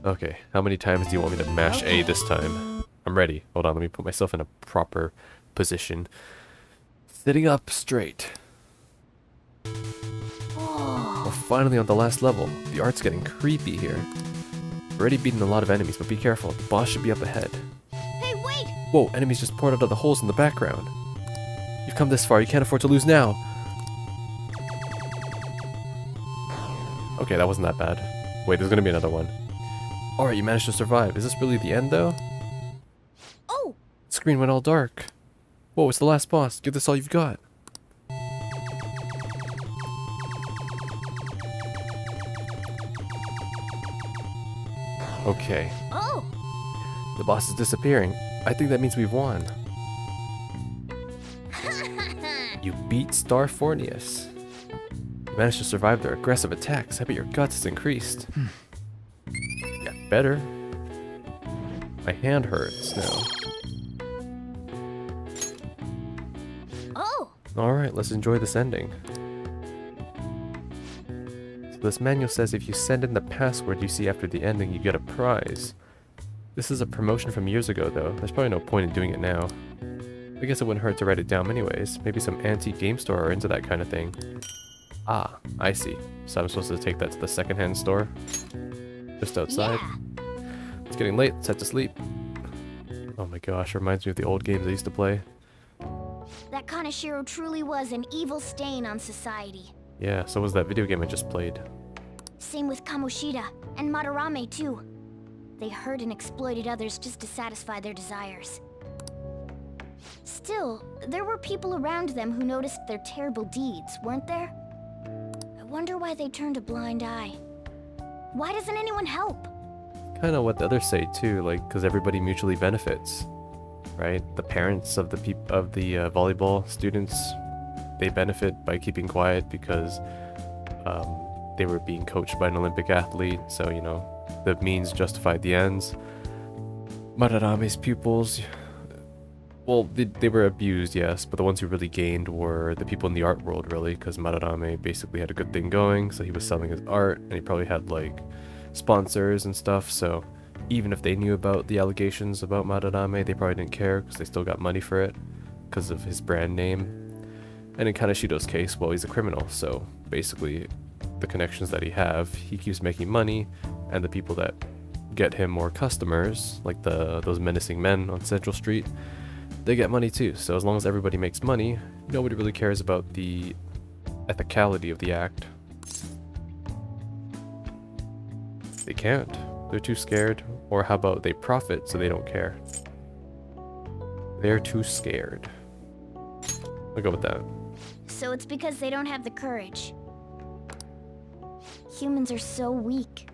Okay, how many times do you want me to mash A this time? I'm ready. Hold on, let me put myself in a proper position. Sitting up straight. We're finally on the last level. The art's getting creepy here. We're already beaten a lot of enemies, but be careful. The boss should be up ahead. Hey, wait! Whoa, enemies just poured out of the holes in the background. You've come this far, you can't afford to lose now. Okay, that wasn't that bad. Wait, there's gonna be another one. Alright, you managed to survive. Is this really the end, though? Oh! The screen went all dark. Whoa, it's the last boss. Give this all you've got. Okay. Oh! The boss is disappearing. I think that means we've won. You beat Starfornius. You managed to survive their aggressive attacks. I bet your guts has increased. Yeah, better. My hand hurts now. Oh! Alright, let's enjoy this ending. So this manual says if you send in the password you see after the ending, you get a prize. This is a promotion from years ago though. There's probably no point in doing it now. I guess it wouldn't hurt to write it down anyways. Maybe some antique game store are into that kind of thing. Ah, I see. So I'm supposed to take that to the secondhand store? Just outside? Yeah. It's getting late, let's head to sleep. Oh my gosh, reminds me of the old games I used to play. That Kaneshiro truly was an evil stain on society. Yeah, so was that video game I just played. Same with Kamoshida and Madarame too. They hurt and exploited others just to satisfy their desires. Still, there were people around them who noticed their terrible deeds, weren't there? I wonder why they turned a blind eye. Why doesn't anyone help? Kind of what the others say too, like, because everybody mutually benefits, right? The parents of the volleyball students, they benefit by keeping quiet because they were being coached by an Olympic athlete, so, you know, the means justified the ends. Madarame's pupils, well, they were abused, yes, but the ones who really gained were the people in the art world, really, because Madarame basically had a good thing going, so he was selling his art, and he probably had, like, sponsors and stuff, so even if they knew about the allegations about Madarame, they probably didn't care, because they still got money for it, because of his brand name. And in Kaneshiro's case, well, he's a criminal, so basically, the connections that he keeps making money, and the people that get him more customers, like those menacing men on Central Street, they get money too. So as long as everybody makes money, nobody really cares about the ethicality of the act. They can't. They're too scared. Or how about they profit so they don't care? They're too scared. I'll go with that. So it's because they don't have the courage. Humans are so weak.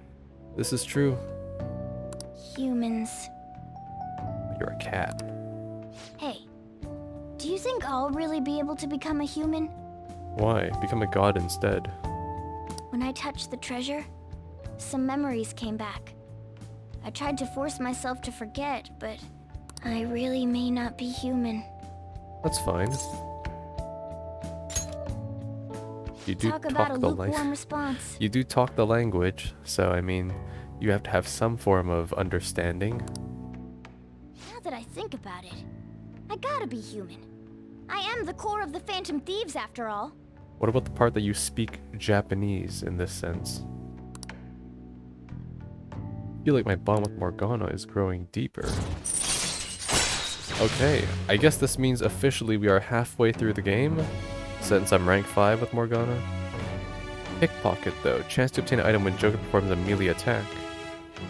This is true. Humans. You're a cat. Hey, do you think I'll really be able to become a human? Why? Become a god instead. When I touched the treasure, some memories came back. I tried to force myself to forget, but I really may not be human. That's fine. You do Talk about a the lukewarm response. You do talk the language, so I mean, you have to have some form of understanding. Now that I think about it, I gotta be human. I am the core of the Phantom Thieves, after all. What about the part that you speak Japanese in this sense? I feel like my bond with Morgana is growing deeper. Okay, I guess this means officially we are halfway through the game, since I'm rank 5 with Morgana. Pickpocket though, chance to obtain an item when Joker performs a melee attack.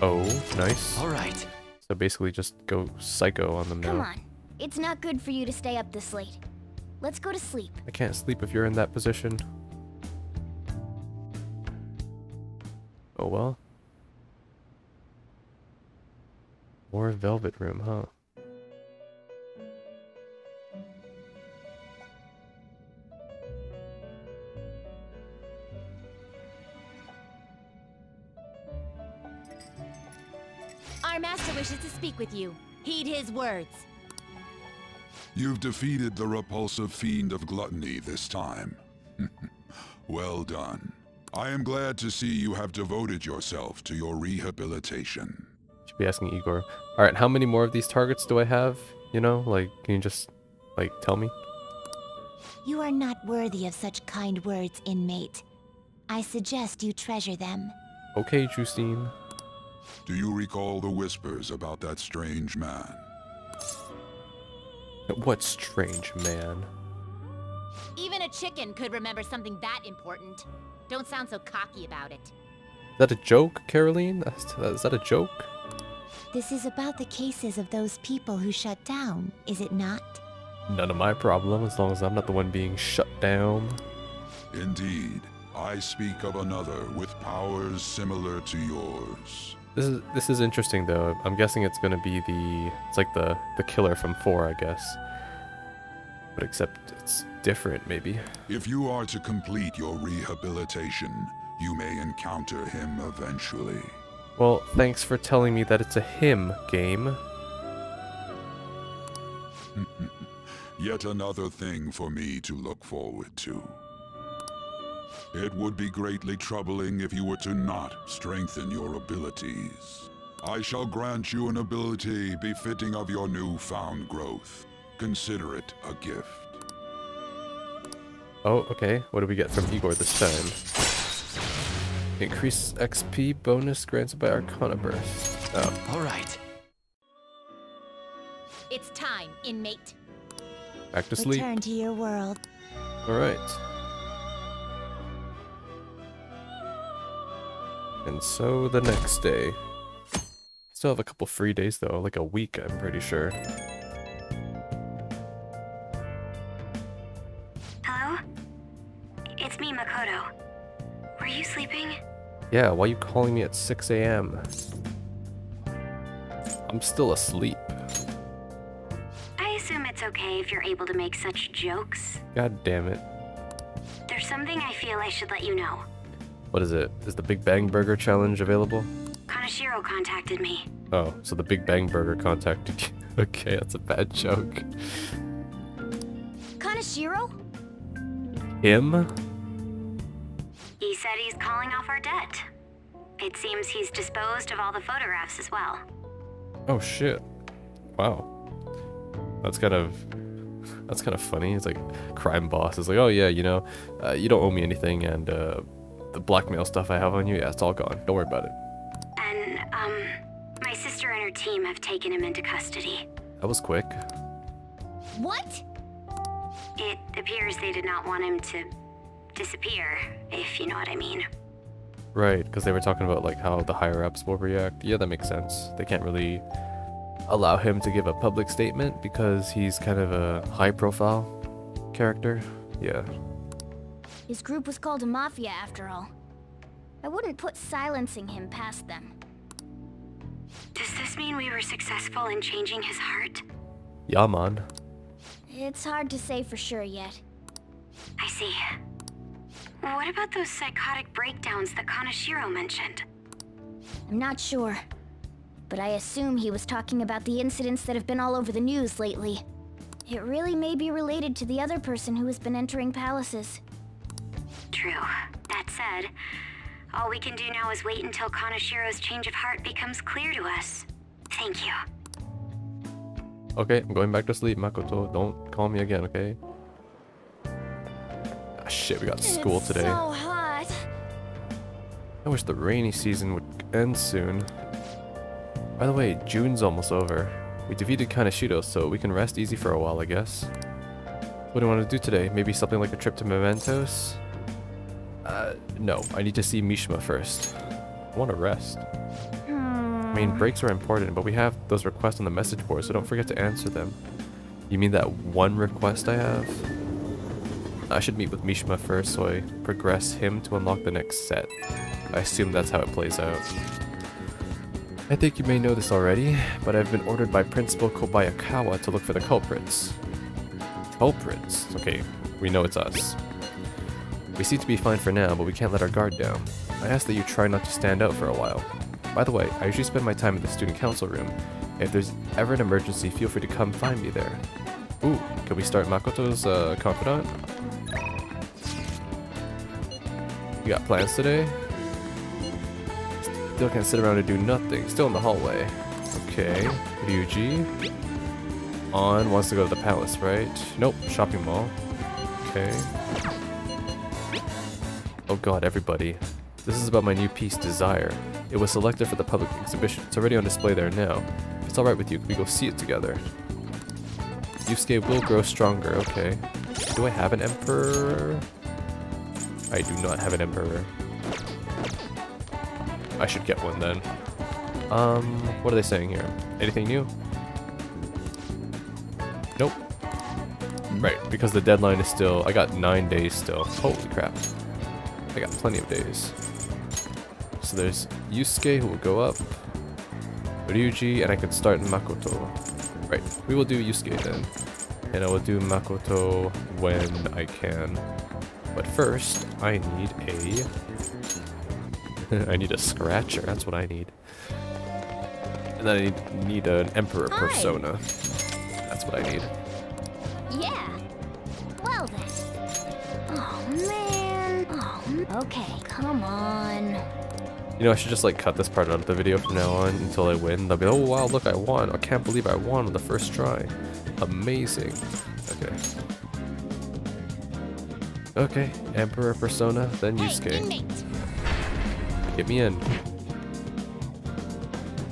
Oh, nice. Alright. So basically just go psycho on them now. Come on, it's not good for you to stay up this late. Let's go to sleep. I can't sleep if you're in that position. Oh well. More Velvet Room, huh? Our master wishes to speak with you. Heed his words. You've defeated the repulsive fiend of gluttony this time. Well done. I am glad to see you have devoted yourself to your rehabilitation. Should be asking Igor. Alright, how many more of these targets do I have? You know, like, can you just, like, tell me? You are not worthy of such kind words, inmate. I suggest you treasure them. Okay, Justine. Do you recall the whispers about that strange man? What strange man? Even a chicken could remember something that important. Don't sound so cocky about it. Is that a joke, Caroline? Is that a joke? This is about the cases of those people who shut down, is it not? None of my problem, as long as I'm not the one being shut down. Indeed, I speak of another with powers similar to yours. This is interesting though. I'm guessing it's gonna be it's like the killer from 4, I guess. But except it's different, maybe. If you are to complete your rehabilitation, you may encounter him eventually. Well, thanks for telling me that it's a him game. Yet another thing for me to look forward to. It would be greatly troubling if you were to not strengthen your abilities. I shall grant you an ability befitting of your newfound growth. Consider it a gift. Oh, okay. What do we get from Igor this time? Increase XP bonus granted by Arcana Burst. Oh. Alright. It's time, inmate. Back to sleep. Return to your world. Alright. And so the next day. Still have a couple free days though, like a week I'm pretty sure. Hello? It's me, Makoto. Were you sleeping? Yeah, why are you calling me at 6 AM? I'm still asleep. I assume it's okay if you're able to make such jokes. God damn it. There's something I feel I should let you know. What is it? Is the Big Bang Burger challenge available? Kaneshiro contacted me. Oh, so the Big Bang Burger contacted you. Okay, that's a bad joke. Kaneshiro? Him? He said he's calling off our debt. It seems he's disposed of all the photographs as well. Oh shit. Wow. That's kind of funny. It's like crime boss is like, oh yeah, you know, you don't owe me anything, and the blackmail stuff I have on you, yeah, it's all gone. Don't worry about it. And, my sister and her team have taken him into custody. That was quick. What? It appears they did not want him to disappear, if you know what I mean. Right, because they were talking about like how the higher ups will react. Yeah, that makes sense. They can't really allow him to give a public statement because he's kind of a high profile character. Yeah. His group was called a mafia after all. I wouldn't put silencing him past them. Does this mean we were successful in changing his heart? Yeah, man. It's hard to say for sure yet. I see. What about those psychotic breakdowns that Kaneshiro mentioned? I'm not sure. But I assume he was talking about the incidents that have been all over the news lately. It really may be related to the other person who has been entering palaces. True. That said, all we can do now is wait until Kaneshiro's change of heart becomes clear to us. Thank you. Okay, I'm going back to sleep, Makoto. Don't call me again, okay? Ah, shit, we got school It's today. so hot. I wish the rainy season would end soon. By the way, June's almost over. We defeated Kaneshiro, so we can rest easy for a while, I guess. What do you want to do today? Maybe something like a trip to Mementos? No. I need to see Mishima first. I want to rest. I mean, breaks are important, but we have those requests on the message board, so don't forget to answer them. You mean that one request I have? I should meet with Mishima first, so I progress him to unlock the next set. I assume that's how it plays out. I think you may know this already, but I've been ordered by Principal Kobayakawa to look for the culprits. Culprits? Okay, we know it's us. We seem to be fine for now, but we can't let our guard down. I ask that you try not to stand out for a while. By the way, I usually spend my time in the student council room. If there's ever an emergency, feel free to come find me there. Ooh, can we start Makoto's confidant? You got plans today? Still can't sit around and do nothing. Still in the hallway. Okay. Ryuji. On wants to go to the palace, right? Nope. Shopping mall. Okay. Oh god, everybody. This is about my new piece, Desire. It was selected for the public exhibition. It's already on display there now. If it's alright with you, can we go see it together? Yusuke will grow stronger, okay. Do I have an emperor? I do not have an emperor. I should get one then. What are they saying here? Anything new? Nope. Right, because the deadline is still... I got 9 days still. Holy crap. I got plenty of days. So there's Yusuke who will go up. Ryuji, and I can start Makoto. Right, we will do Yusuke then. And I will do Makoto when I can. But first, I need a... I need a scratcher, that's what I need. And then I need an Emperor persona. That's what I need. Yeah. Well then. Oh man. Oh, okay, come on. You know, I should just like cut this part out of the video from now on until I win. They'll be, oh wow, look, I won. I can't believe I won on the first try. Amazing. Okay. Okay, Emperor persona, then Yusuke. Get me in.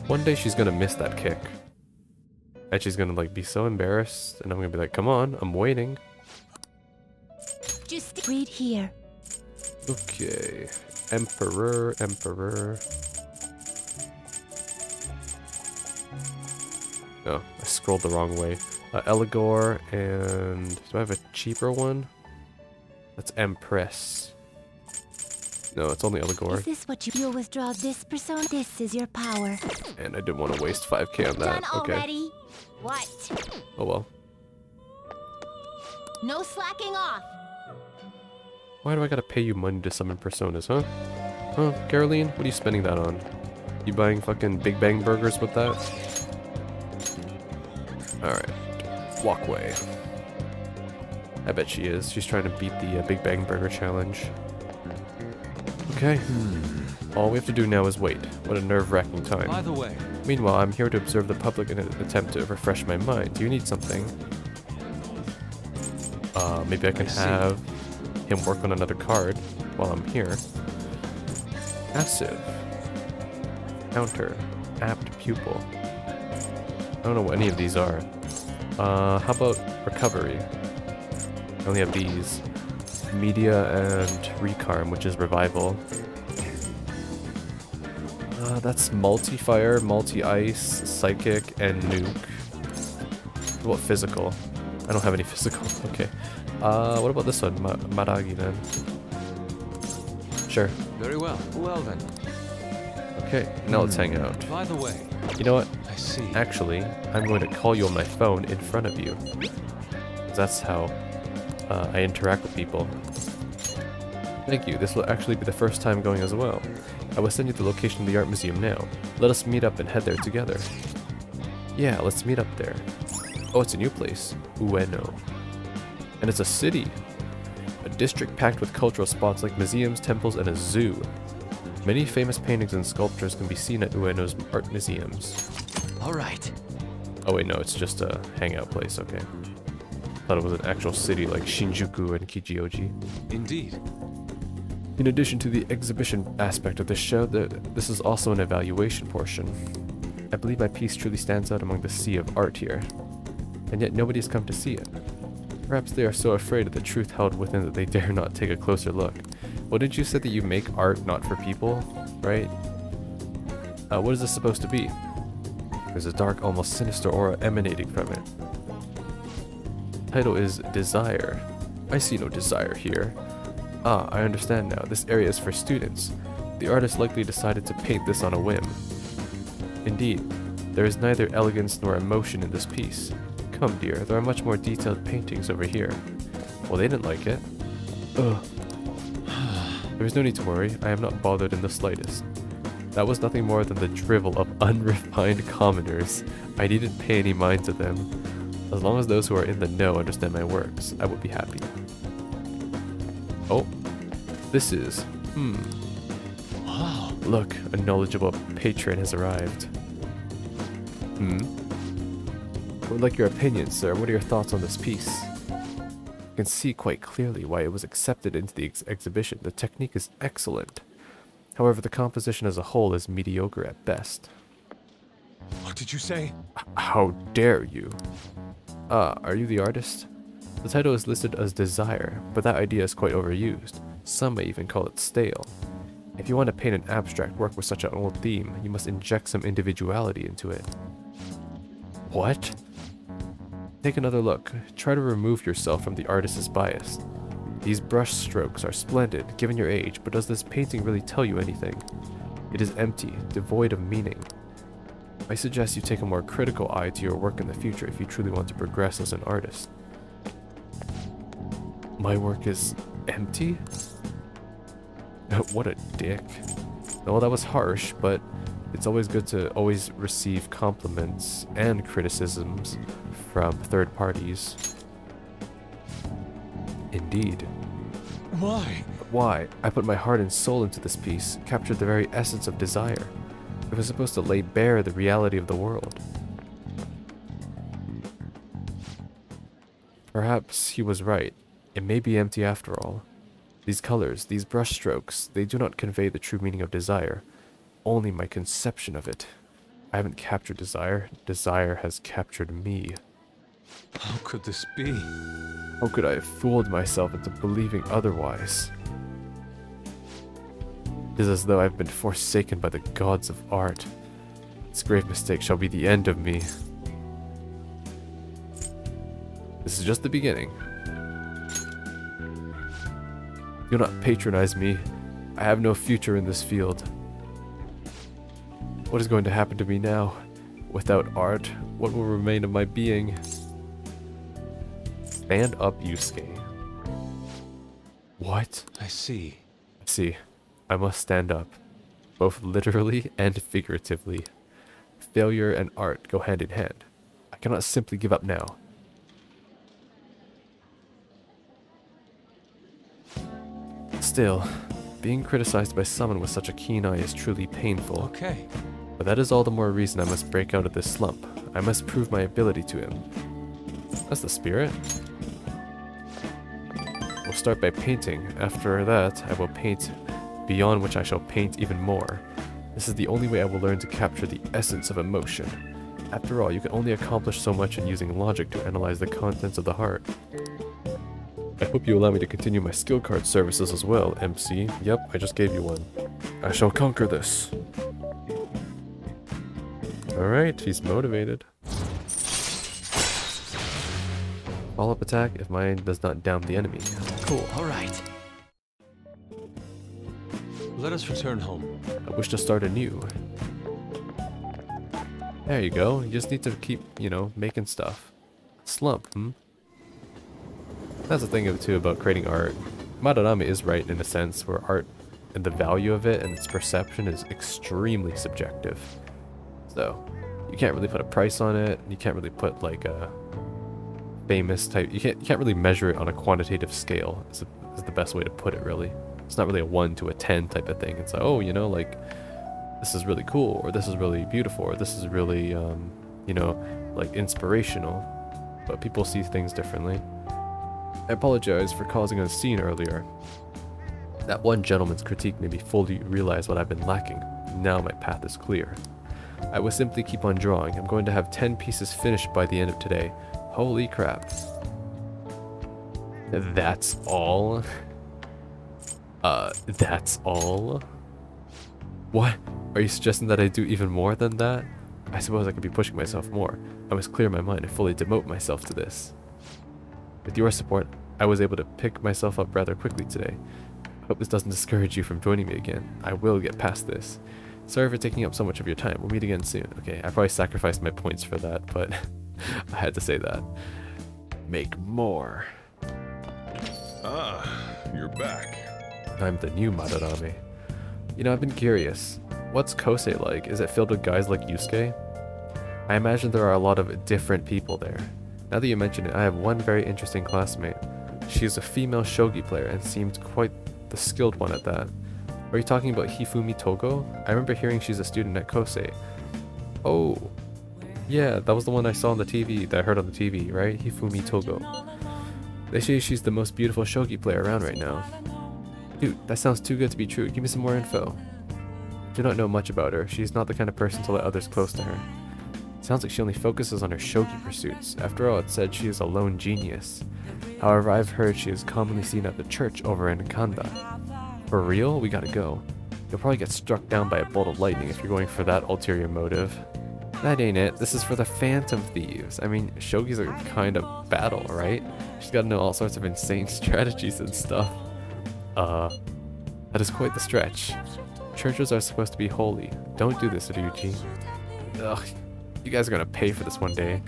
One day she's gonna miss that kick. And she's gonna like be so embarrassed, and I'm gonna be like, come on, I'm waiting. Just read here. Okay. Emperor. Oh, I scrolled the wrong way. Eligor, and do I have a cheaper one? That's Empress. No, it's only Eligor. Is this what you'll withdraw this persona? This is your power. And I didn't want to waste 5k on that. Done Okay. already? What? Oh well. No slacking off. Why do I gotta pay you money to summon personas, huh? Huh, Caroline? What are you spending that on? You buying fucking Big Bang burgers with that? Alright. Walkway. I bet she is. She's trying to beat the Big Bang Burger challenge. Okay. All we have to do now is wait. What a nerve-wracking time. By the way, Meanwhile, I'm here to observe the public in an attempt to refresh my mind. Do you need something? Maybe I can have him work on another card while I'm here. Passive. Counter. Apt pupil. I don't know what any of these are. How about recovery? I only have these. Media and Recarm, which is revival. That's multi-fire, multi-ice, psychic, and nuke. What physical? I don't have any physical. Okay. What about this one? Maragi then. Sure. very well. Well then. Okay, now let's hang out. By the way, You know what? I see. Actually, I'm going to call you on my phone in front of you. 'Cause that's how I interact with people. Thank you. This will actually be the first time going as well. I will send you the location of the art museum now. Let us meet up and head there together. Yeah, let's meet up there. Oh, it's a new place. Ueno. And it's a city. A district packed with cultural spots like museums, temples, and a zoo. Many famous paintings and sculptures can be seen at Ueno's art museums. All right. Oh wait, no, it's just a hangout place, okay. Thought it was an actual city like Shinjuku and Kijioji. Indeed. In addition to the exhibition aspect of this show, this is also an evaluation portion. I believe my piece truly stands out among the sea of art here, and yet nobody has come to see it. Perhaps they are so afraid of the truth held within that they dare not take a closer look. Well, didn't you say that you make art not for people, right? What is this supposed to be? There's a dark, almost sinister aura emanating from it. The title is Desire. I see no desire here. Ah, I understand now. This area is for students. The artist likely decided to paint this on a whim. Indeed, there is neither elegance nor emotion in this piece. Come, dear, there are much more detailed paintings over here. Well, they didn't like it. Ugh. There is no need to worry. I am not bothered in the slightest. That was nothing more than the drivel of unrefined commoners. I needn't pay any mind to them. As long as those who are in the know understand my works, I will be happy. Oh, this is Wow. Look, a knowledgeable patron has arrived. I would like your opinion, sir. What are your thoughts on this piece? You can see quite clearly why it was accepted into the exhibition. The technique is excellent. However, the composition as a whole is mediocre at best. What did you say? How dare you? Are you the artist? The title is listed as Desire, but that idea is quite overused. Some may even call it stale. If you want to paint an abstract work with such an old theme, you must inject some individuality into it. What? Take another look. Try to remove yourself from the artist's bias. These brush strokes are splendid, given your age, but does this painting really tell you anything? It is empty, devoid of meaning. I suggest you take a more critical eye to your work in the future if you truly want to progress as an artist. My work is empty? What a dick. Well, that was harsh, but it's always good to always receive compliments and criticisms from third parties. Indeed. Why? Why? I put my heart and soul into this piece, captured the very essence of desire. It was supposed to lay bare the reality of the world. Perhaps he was right. It may be empty after all. These colors, these brush strokes, they do not convey the true meaning of desire. Only my conception of it. I haven't captured desire. Desire has captured me. How could this be? How could I have fooled myself into believing otherwise? It is as though I've been forsaken by the gods of art. This grave mistake shall be the end of me. This is just the beginning. Do not patronize me. I have no future in this field. What is going to happen to me now? Without art, what will remain of my being? Stand up, Yusuke. What? I see. See, I must stand up, both literally and figuratively. Failure and art go hand in hand. I cannot simply give up now. Still, being criticized by someone with such a keen eye is truly painful. Okay. But that is all the more reason I must break out of this slump. I must prove my ability to him. That's the spirit. We'll start by painting. After that, I will paint, beyond which I shall paint even more. This is the only way I will learn to capture the essence of emotion. After all, you can only accomplish so much in using logic to analyze the contents of the heart. I hope you allow me to continue my skill card services as well, MC. Yep, I just gave you one. I shall conquer this. Alright, he's motivated. Follow-up attack if mine does not down the enemy. Cool. All right. Let us return home. I wish to start anew. There you go. You just need to keep, making stuff. Slump, That's the thing too about creating art. Madarame is right in a sense where art and the value of it and its perception is extremely subjective. So, you can't really put a price on it. You can't really put like a famous type. You can't really measure it on a quantitative scale. Is the best way to put it, really. It's not really a 1 to a 10 type of thing. It's like, oh, like this is really cool, or this is really beautiful, or this is really, like inspirational. But people see things differently. I apologize for causing a scene earlier. That one gentleman's critique made me fully realize what I've been lacking. Now my path is clear. I will simply keep on drawing. I'm going to have 10 pieces finished by the end of today. Holy crap. That's all? That's all? What? Are you suggesting that I do even more than that? I suppose I could be pushing myself more. I must clear my mind and fully devote myself to this. With your support, I was able to pick myself up rather quickly today. I hope this doesn't discourage you from joining me again. I will get past this. Sorry for taking up so much of your time. We'll meet again soon. Okay, I probably sacrificed my points for that, but I had to say that. Make more. Ah, you're back. I'm the new Madarame. I've been curious. What's Kosei like? Is it filled with guys like Yusuke? I imagine there are a lot of different people there. Now that you mention it, I have one very interesting classmate. She is a female shogi player and seemed quite the skilled one at that. Are you talking about Hifumi Togo? I remember hearing she's a student at Kosei. Oh, yeah, that was the one I saw on the TV, that I heard on the TV, right? Hifumi Togo. They say she's the most beautiful shogi player around right now. Dude, that sounds too good to be true. Give me some more info. Do not know much about her. She's not the kind of person to let others close to her. Sounds like she only focuses on her shogi pursuits. After all, it said she is a lone genius. However, I've heard she is commonly seen at the church over in Kanda. For real? We gotta go. You'll probably get struck down by a bolt of lightning if you're going for that ulterior motive. That ain't it. This is for the Phantom Thieves. I mean, shogi's a kind of battle, right? She's gotta know all sorts of insane strategies and stuff. That is quite the stretch. Churches are supposed to be holy. Don't do this, Ryuji. Ugh, you guys are gonna pay for this one day.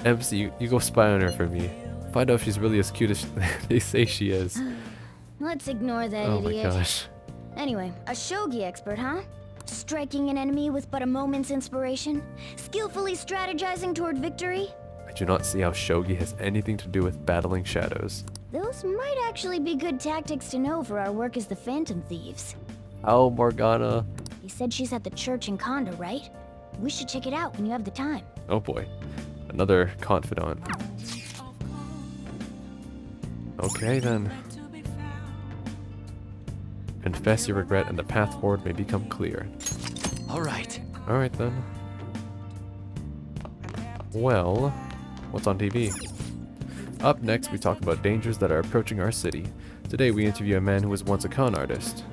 MC, you go spy on her for me. Find out if she's really as cute as they say she is. Let's ignore that Oh my idiot. gosh. Anyway, a shogi expert, huh? Striking an enemy with but a moment's inspiration? Skillfully strategizing toward victory? I do not see how shogi has anything to do with battling shadows. Those might actually be good tactics to know for our work as the Phantom Thieves. Oh, Morgana. You said she's at the church in Kanda, right? We should check it out when you have the time. Oh boy. Another confidant. Okay then. Confess your regret and the path forward may become clear. Alright. Alright then. Well, what's on TV? Up next, we talk about dangers that are approaching our city. Today, we interview a man who was once a con artist.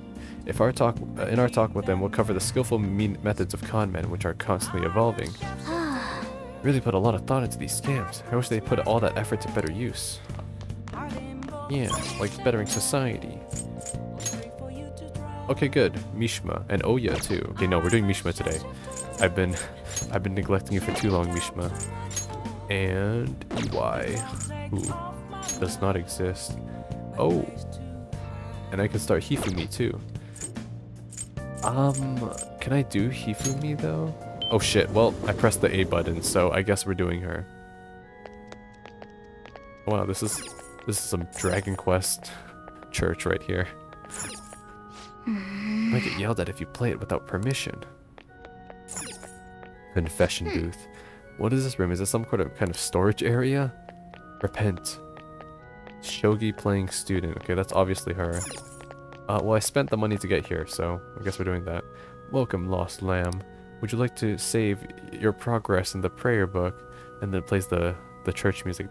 In our talk with him, we'll cover the skillful methods of con men, which are constantly evolving. Really put a lot of thought into these scams. I wish they put all that effort to better use. Yeah, like bettering society. Okay, good. Mishima and Oya too. Okay, no, we're doing Mishima today. I've been neglecting you for too long, Mishima. And EY, who does not exist. Oh, and I can start Hifumi too. Can I do Hifumi though? Oh shit, well, I pressed the A button, so I guess we're doing her. Wow, this is some Dragon Quest church right here. You might get yelled at if you play it without permission. Confession booth. What is this room? Is this some kind of storage area? Repent. Shogi playing student. Okay, that's obviously her. Well, I spent the money to get here, so I guess we're doing that. Welcome, lost lamb. Would you like to save your progress in the prayer book? And then it plays the church music.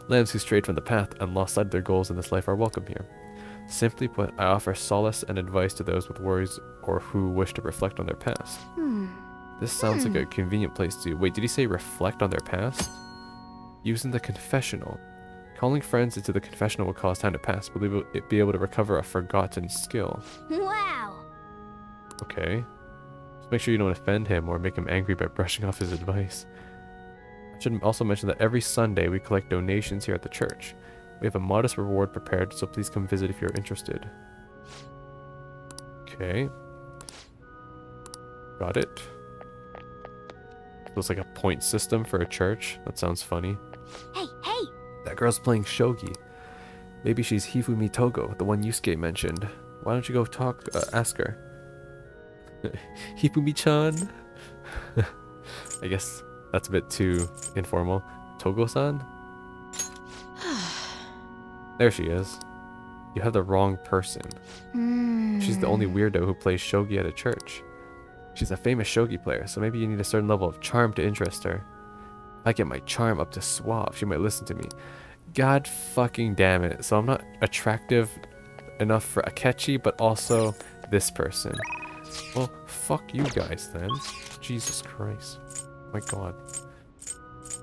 Lambs who strayed from the path and lost sight of their goals in this life are welcome here. Simply put, I offer solace and advice to those with worries or who wish to reflect on their past. This sounds like a convenient place to... Wait, did he say reflect on their past? Using the confessional. Calling friends into the confessional will cause time to pass, but be able to recover a forgotten skill. Wow! Okay. Just make sure you don't offend him or make him angry by brushing off his advice. I should also mention that every Sunday we collect donations here at the church. We have a modest reward prepared, so please come visit if you're interested. Okay. Got it. Looks like a point system for a church. That sounds funny. Hey, hey! That girl's playing shogi. Maybe she's Hifumi Togo, the one Yusuke mentioned. Why don't you go ask her? Hifumi-chan? I guess that's a bit too informal. Togo-san? There she is. You have the wrong person. She's the only weirdo who plays shogi at a church. She's a famous shogi player, so maybe you need a certain level of charm to interest her. If I get my charm up to suave, she might listen to me. God fucking damn it. So I'm not attractive enough for Akechi, but also this person. Well, fuck you guys then. Jesus Christ. My god.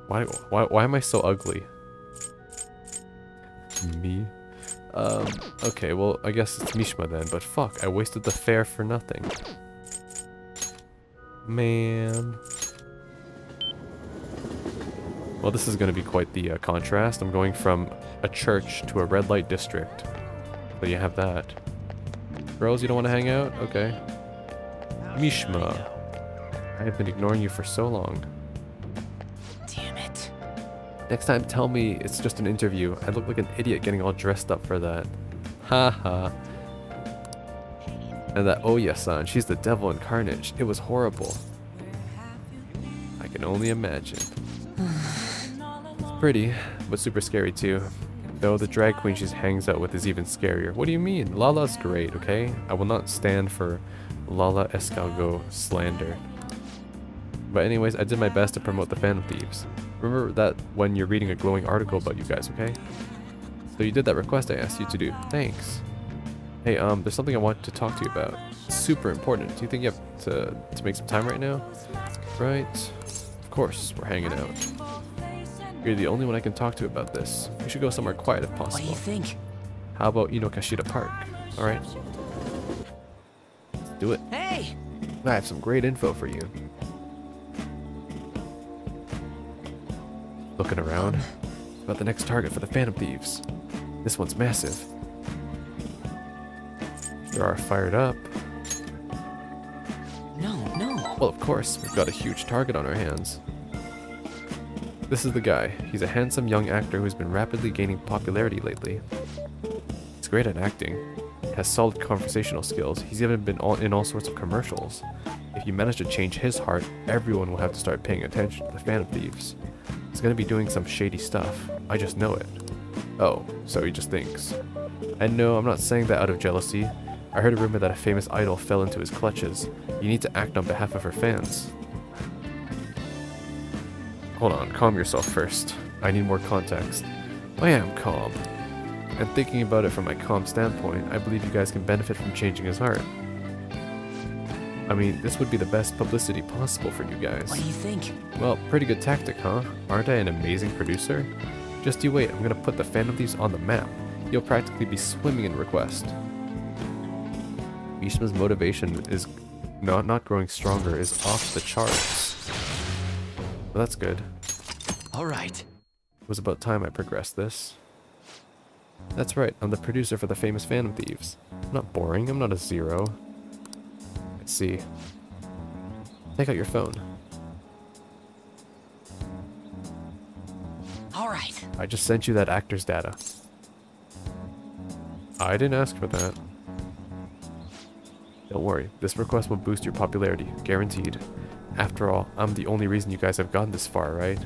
Why am I so ugly? Me? Okay, well, I guess it's Mishima then, but fuck, I wasted the fare for nothing. Man. Well, this is going to be quite the contrast. I'm going from a church to a red light district. So you have that. Girls, you don't want to hang out? Okay. Mishima. I have been ignoring you for so long. Damn it. Next time, tell me it's just an interview. I look like an idiot getting all dressed up for that. Haha. And that Oya-san, she's the devil incarnate. It was horrible. I can only imagine. It's pretty, but super scary too. Though the drag queen she hangs out with is even scarier. What do you mean? Lala's great, okay? I will not stand for Lala Escargot slander. But anyways, I did my best to promote the Phantom Thieves. Remember that when you're reading a glowing article about you guys, okay? So you did that request I asked you to do. Thanks. Hey, there's something I want to talk to you about. It's super important. Do you think you have to make some time right now? Right. Of course, we're hanging out. You're the only one I can talk to about this. We should go somewhere quiet if possible. What do you think? How about Inokashira Park? Alright. Let's do it. Hey! I have some great info for you. Looking around. About the next target for the Phantom Thieves. This one's massive. They are fired up. No. Well, of course, we've got a huge target on our hands. This is the guy. He's a handsome young actor who's been rapidly gaining popularity lately. He's great at acting, has solid conversational skills. He's even been in all sorts of commercials. If you manage to change his heart, everyone will have to start paying attention to the Phantom Thieves. He's gonna be doing some shady stuff. I just know it. Oh, so he just thinks. And no, I'm not saying that out of jealousy. I heard a rumor that a famous idol fell into his clutches. You need to act on behalf of her fans. Hold on, calm yourself first. I need more context. I am calm. And thinking about it from my calm standpoint, I believe you guys can benefit from changing his heart. I mean, this would be the best publicity possible for you guys. What do you think? Well, pretty good tactic, huh? Aren't I an amazing producer? Just you wait, I'm gonna put the Phantom Thieves on the map. You'll practically be swimming in request. Mishima's motivation is not growing stronger is off the charts. Well, that's good. Alright. It was about time I progressed this. That's right, I'm the producer for the famous Phantom Thieves. I'm not boring, I'm not a zero. Let's see. Take out your phone. Alright. I just sent you that actor's data. I didn't ask for that. Don't worry, this request will boost your popularity, guaranteed. After all, I'm the only reason you guys have gotten this far, right?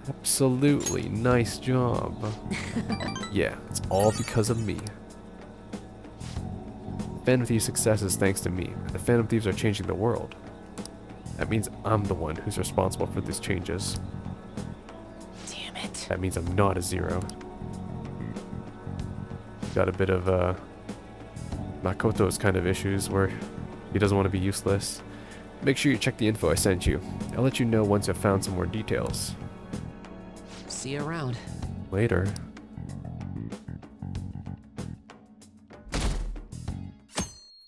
Absolutely, nice job. Yeah, it's all because of me. The Phantom Thieves' success is thanks to me, and the Phantom Thieves are changing the world. That means I'm the one who's responsible for these changes. Damn it. That means I'm not a zero. Got a bit of Makoto's kind of issues where he doesn't want to be useless. Make sure you check the info I sent you. I'll let you know once I've found some more details. See you around. Later.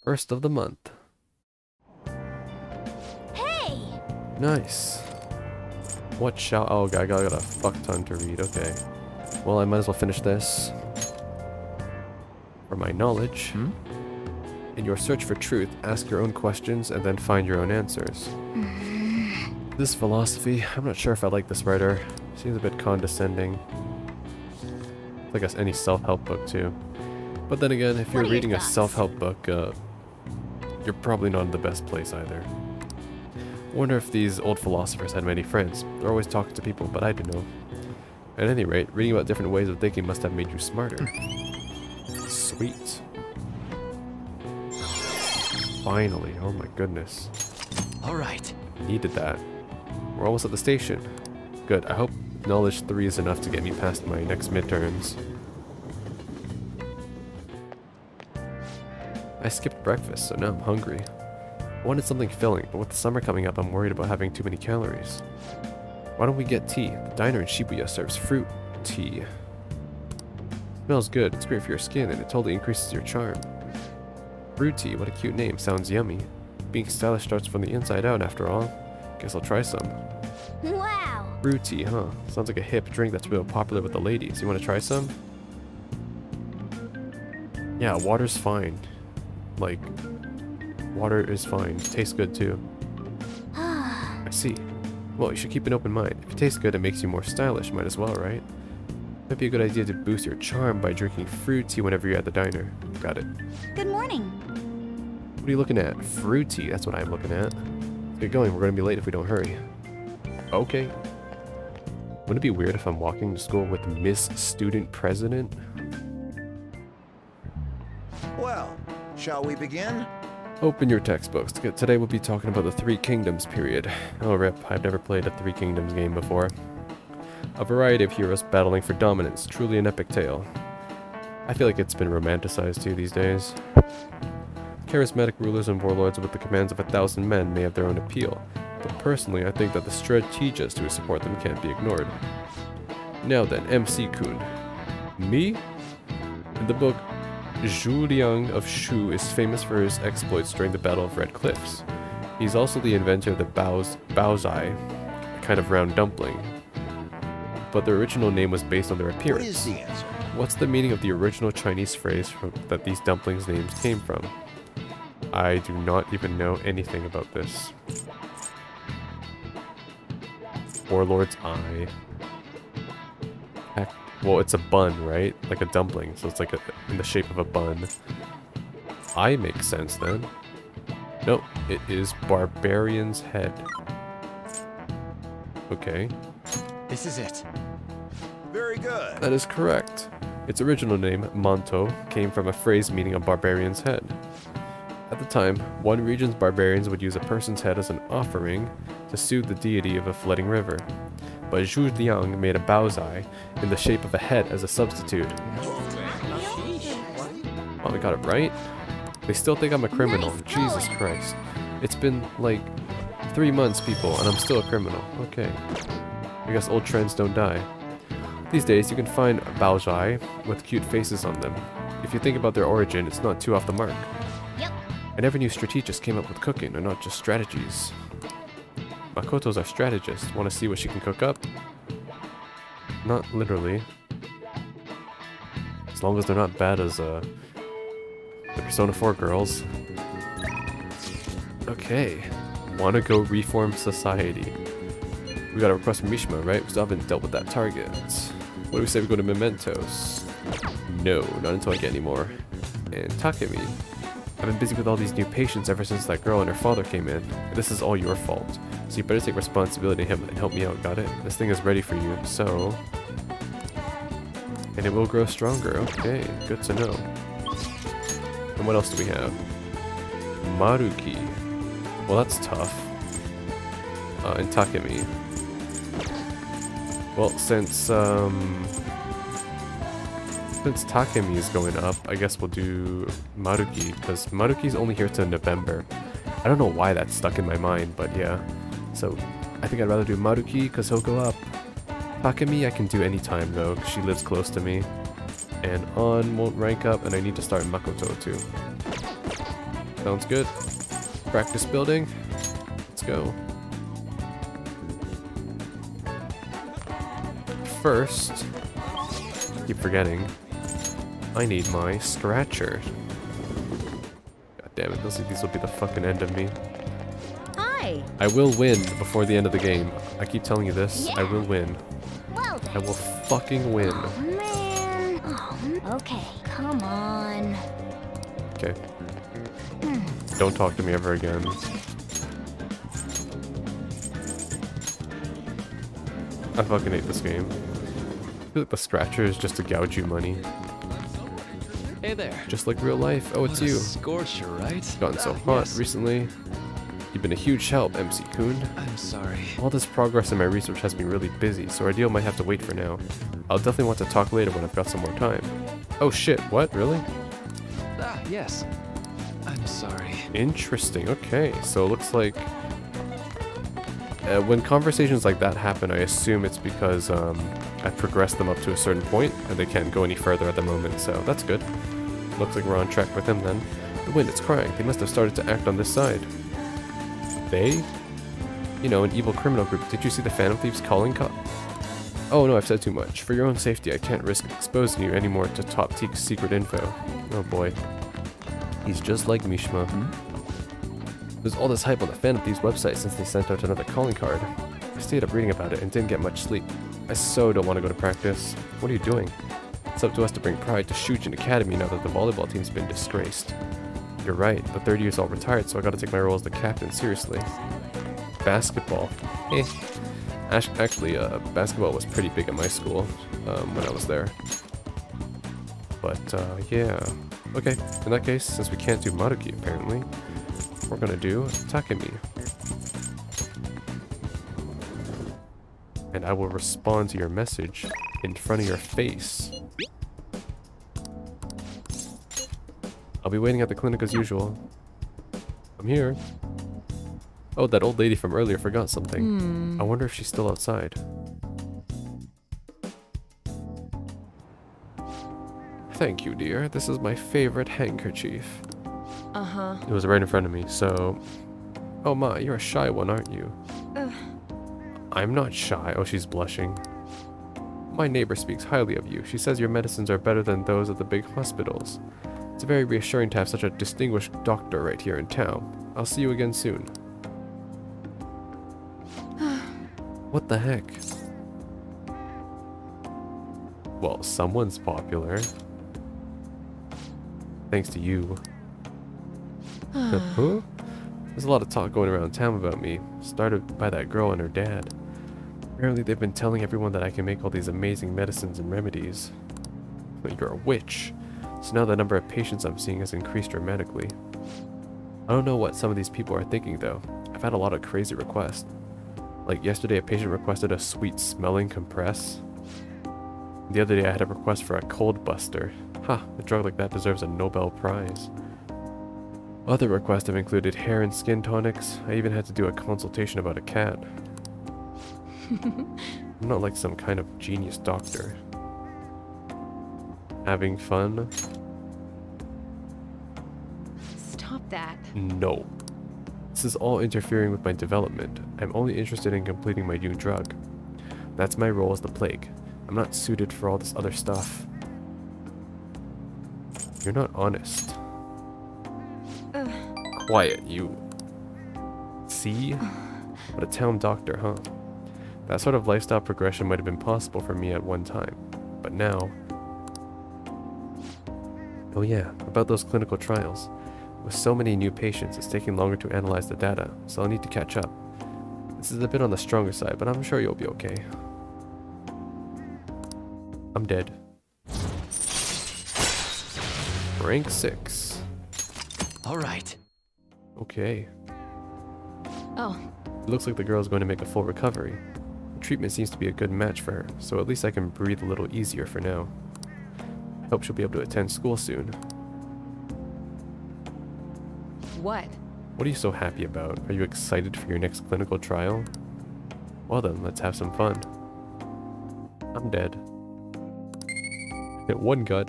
First of the month. Hey! Nice. What shall... Oh, I got a fuck ton to read. Okay. Well, I might as well finish this. For my knowledge. In your search for truth, ask your own questions and then find your own answers. This philosophy, I'm not sure if I like this writer. Seems a bit condescending. I guess any self-help book too. But then again, if you're reading a self-help book, you're probably not in the best place either. Wonder if these old philosophers had many friends. They're always talking to people, but I don't know. At any rate, reading about different ways of thinking must have made you smarter. Sweet. Finally, oh my goodness. Alright. Needed that. We're almost at the station. Good, I hope knowledge 3 is enough to get me past my next midterms. I skipped breakfast, so now I'm hungry. I wanted something filling, but with the summer coming up, I'm worried about having too many calories. Why don't we get tea? The diner in Shibuya serves fruit tea. Smells good, it's great for your skin, and it totally increases your charm. Fruit tea, what a cute name, sounds yummy. Being stylish starts from the inside out after all. Guess I'll try some. Wow! Fruit tea, huh? Sounds like a hip drink that's real popular with the ladies. You want to try some? Yeah, water's fine. Like, water is fine. Tastes good too. I see. Well, you should keep an open mind. If it tastes good, it makes you more stylish. Might as well, right? Might be a good idea to boost your charm by drinking fruit tea whenever you're at the diner. Got it. Good morning. What are you looking at? Fruit tea, that's what I'm looking at. Let's get going, we're gonna be late if we don't hurry. Okay. Wouldn't it be weird if I'm walking to school with Miss Student President? Well, shall we begin? Open your textbooks. Today we'll be talking about the Three Kingdoms period. Oh rip, I've never played a Three Kingdoms game before. A variety of heroes battling for dominance, truly an epic tale. I feel like it's been romanticized too these days. Charismatic rulers and warlords with the commands of 1,000 men may have their own appeal, but personally I think that the strategists who support them can't be ignored. Now then, MC-kun. Me? In the book, Zhu Liang of Shu is famous for his exploits during the Battle of Red Cliffs. He's also the inventor of the baozai, a kind of round dumpling. But their original name was based on their appearance. What is the answer? What's the meaning of the original Chinese phrase that these dumplings' names came from? I do not even know anything about this. Warlord's Eye. Well, it's a bun, right? Like a dumpling, so it's like in the shape of a bun. Eye makes sense then. Nope, it is Barbarian's Head. Okay. This is it. Very good. That is correct. Its original name, Manto, came from a phrase meaning a barbarian's head. At the time, one region's barbarians would use a person's head as an offering to soothe the deity of a flooding river. But Zhu Liang made a baozai in the shape of a head as a substitute. Oh, I got it right? They still think I'm a criminal. Nice Jesus Christ. It's been like 3 months, people, and I'm still a criminal. Okay. I guess old trends don't die. These days, you can find baozai with cute faces on them. If you think about their origin, it's not too off the mark. Yep. I never knew strategists came up with cooking, and not just strategies. Makoto's our strategist. Want to see what she can cook up? Not literally. As long as they're not bad as the Persona 4 girls. Okay. Wanna go reform society. We got a request from Mishima, right? We still haven't dealt with that target. What do we say we go to Mementos? No, not until I get any more. And Takemi. I've been busy with all these new patients ever since that girl and her father came in. This is all your fault. So you better take responsibility and help me out, got it? This thing is ready for you, so... And it will grow stronger, okay, good to know. And what else do we have? Maruki. Well, that's tough. And Takemi. Well, since Takemi is going up, I guess we'll do Maruki, because Maruki's only here till November. I don't know why that's stuck in my mind, but yeah. So, I think I'd rather do Maruki, because he'll go up. Takemi I can do anytime, though, because she lives close to me. And On won't rank up, and I need to start Makoto, too. Sounds good. Practice building. Let's go. First, keep forgetting, I need my scratcher. God damn it, these will be the fucking end of me. Hi. I will win before the end of the game. I keep telling you this, I will win. Well then. I will fucking win. Oh, man. Oh, okay, come on. Okay. Don't talk to me ever again. I fucking hate this game. I feel like the scratcher is just to gouge you money. Hey there. Just like real life. Oh, it's you. Scorcher, right? It's gotten so hot recently. You've been a huge help, MC-kun. I'm sorry. All this progress in my research has been really busy, so our deal might have to wait for now. I'll definitely want to talk later when I've got some more time. Oh shit, what? Really? Ah, yes. I'm sorry. Interesting, okay. So it looks like... when conversations like that happen, I assume it's because I've progressed them up to a certain point, and they can't go any further at the moment, so that's good. Looks like we're on track with him then. The wind is crying. They must have started to act on this side. They? You know, an evil criminal group. Did you see the Phantom Thieves calling Oh no, I've said too much. For your own safety, I can't risk exposing you anymore to top secret info. Oh boy. He's just like Mishima. There's all this hype on the Phantom Thieves website since they sent out another calling card. I stayed up reading about it and didn't get much sleep. I so don't want to go to practice. What are you doing? It's up to us to bring pride to Shujin Academy now that the volleyball team's been disgraced. You're right, the third year's all retired, so I gotta take my role as the captain seriously. Basketball. Eh. Actually, basketball was pretty big at my school when I was there. But, yeah. Okay, in that case, since we can't do Maruki apparently, we're gonna do Takemi. And I will respond to your message in front of your face. I'll be waiting at the clinic as usual. I'm here. Oh, that old lady from earlier forgot something. I wonder if she's still outside. Thank you, dear. This is my favorite handkerchief. Uh-huh. It was right in front of me, so... Oh ma, you're a shy one, aren't you? I'm not shy. Oh, she's blushing. My neighbor speaks highly of you. She says your medicines are better than those of the big hospitals. It's very reassuring to have such a distinguished doctor right here in town. I'll see you again soon. What the heck? Well, someone's popular. Thanks to you. Huh? There's a lot of talk going around town about me, started by that girl and her dad. Apparently they've been telling everyone that I can make all these amazing medicines and remedies. But you're a witch, so now the number of patients I'm seeing has increased dramatically. I don't know what some of these people are thinking though. I've had a lot of crazy requests. Like yesterday a patient requested a sweet smelling compress. The other day I had a request for a cold buster. Ha, a drug like that deserves a Nobel Prize. Other requests have included hair and skin tonics. I even had to do a consultation about a cat. I'm not like some kind of genius doctor. Having fun? Stop that. No. This is all interfering with my development. I'm only interested in completing my new drug. That's my role as the plague. I'm not suited for all this other stuff. You're not honest. Quiet, you. See? But a town doctor, huh? That sort of lifestyle progression might have been possible for me at one time. But now... Oh yeah, about those clinical trials. With so many new patients, it's taking longer to analyze the data, so I'll need to catch up. This is a bit on the stronger side, but I'm sure you'll be okay. I'm dead. Rank 6. Alright. Okay. Oh. It looks like the girl is going to make a full recovery. The treatment seems to be a good match for her, so at least I can breathe a little easier for now. I hope she'll be able to attend school soon. What? What are you so happy about? Are you excited for your next clinical trial? Well then, let's have some fun. I'm dead. Hit one gut.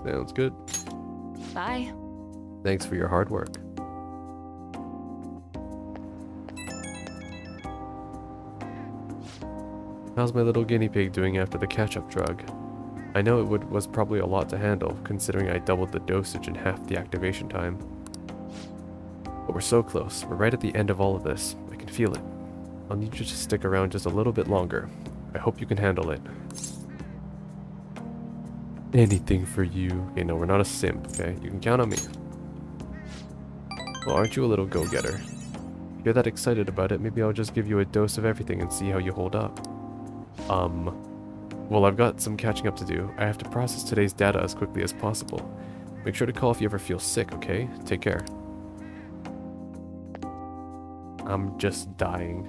Sounds good. Bye. Thanks for your hard work. How's my little guinea pig doing after the catch-up drug? I know it was probably a lot to handle, considering I doubled the dosage in half the activation time. But we're so close. We're right at the end of all of this. I can feel it. I'll need you to stick around just a little bit longer. I hope you can handle it. Anything for you. Okay, no, we're not a simp, okay? You can count on me. Well, aren't you a little go-getter? If you're that excited about it, maybe I'll just give you a dose of everything and see how you hold up. Well, I've got some catching up to do. I have to process today's data as quickly as possible. Make sure to call if you ever feel sick, okay? Take care. I'm just dying.